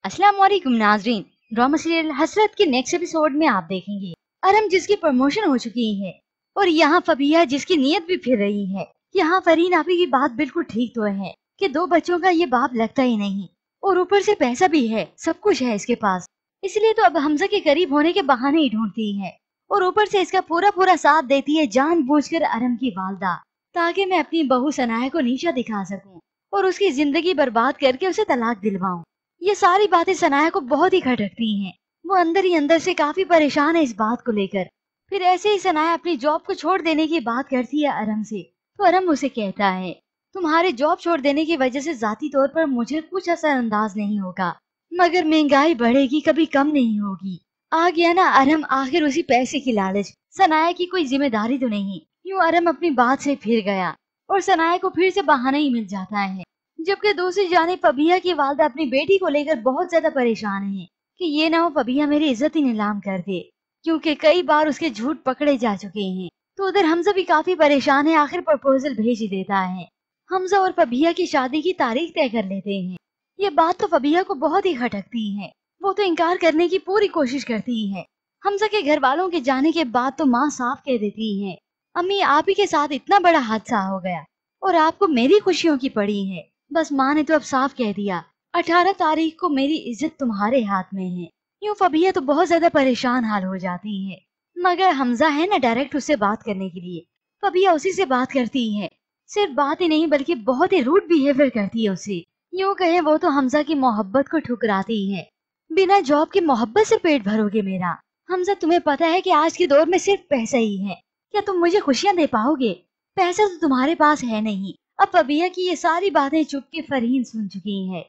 अस्सलाम वालेकुम नाजरीन। ड्रामा सीरियल हसरत के नेक्स्ट एपिसोड में आप देखेंगे अरम जिसकी प्रमोशन हो चुकी है और यहाँ फबिया जिसकी नीयत भी फिर रही है। यहाँ फरीन आपी की बात बिल्कुल ठीक तो है कि दो बच्चों का ये बाप लगता ही नहीं और ऊपर से पैसा भी है, सब कुछ है इसके पास, इसलिए तो अब हमजा के करीब होने के बहाने ही ढूंढती है और ऊपर से इसका पूरा पूरा साथ देती है जानबूझकर अरम की वालदा, ताकि मैं अपनी बहू सनाया को नीचा दिखा सकूं और उसकी जिंदगी बर्बाद करके उसे तलाक दिलवाऊं। ये सारी बातें सनाया को बहुत ही खटकती हैं। वो अंदर ही अंदर से काफी परेशान है इस बात को लेकर। फिर ऐसे ही सनाया अपनी जॉब को छोड़ देने की बात करती है अरम से, तो अरम उसे कहता है तुम्हारे जॉब छोड़ देने की वजह से जाती तौर पर मुझे कुछ असरअंदाज नहीं होगा, मगर महंगाई बढ़ेगी कभी कम नहीं होगी। आ गया ना अरम आखिर उसी पैसे की लालच, सनाया की कोई जिम्मेदारी तो नहीं। यूं अरम अपनी बात से फिर गया और सनाया को फिर से बहाना ही मिल जाता है। जबकि दूसरी जानिब फबिया की वालदा अपनी बेटी को लेकर बहुत ज्यादा परेशान है कि ये ना हो फबिया मेरी इज्जत ही नीलाम कर दे, क्योंकि कई बार उसके झूठ पकड़े जा चुके हैं। तो उधर हमजा भी काफी परेशान है, आखिर प्रपोजल भेज ही देता है। हमजा और फबिया की शादी की तारीख तय कर लेते हैं। ये बात तो फबिया को बहुत ही खटकती है, वो तो इनकार करने की पूरी कोशिश करती है। हमजा के घर वालों के जाने के बाद तो माँ साफ कह देती है अम्मी आप ही के साथ इतना बड़ा हादसा हो गया और आपको मेरी खुशियों की पड़ी है। बस माँ ने तो अब साफ कह दिया 18 तारीख को मेरी इज्जत तुम्हारे हाथ में है। यूं फबिया तो बहुत ज्यादा परेशान हाल हो जाती है, मगर हमजा है ना डायरेक्ट उससे बात करने के लिए। फबिया उसी से बात करती है, सिर्फ बात ही नहीं बल्कि बहुत ही रूड बिहेवियर करती है उसे। यूं कहे वो तो हमजा की मोहब्बत को ठुकराती है। बिना जॉब की मोहब्बत से पेट भरोगे मेरा? हमजा तुम्हें पता है कि आज के दौर में सिर्फ पैसा ही है, क्या तुम मुझे खुशियां दे पाओगे? पैसा तो तुम्हारे पास है नहीं। अब फबिया की ये सारी बातें चुप के फरहीन सुन चुकी है।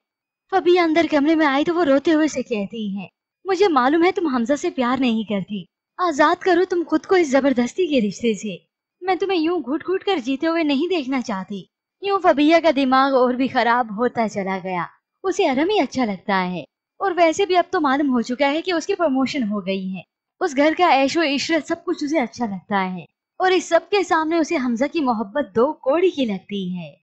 फबिया अंदर कमरे में आई तो वो रोते हुए से कहती है मुझे मालूम है तुम हमजा से प्यार नहीं करती, आजाद करो तुम खुद को इस जबरदस्ती के रिश्ते से। मैं तुम्हें यूं घुट घुट कर जीते हुए नहीं देखना चाहती। यूं फबिया का दिमाग और भी खराब होता चला गया। उसे अरम ही अच्छा लगता है और वैसे भी अब तो मालूम हो चुका है कि उसकी प्रमोशन हो गई है। उस घर का ऐशो इशरत सब कुछ उसे अच्छा लगता है और इस सब के सामने उसे हमजा की मोहब्बत दो कौड़ी की लगती है।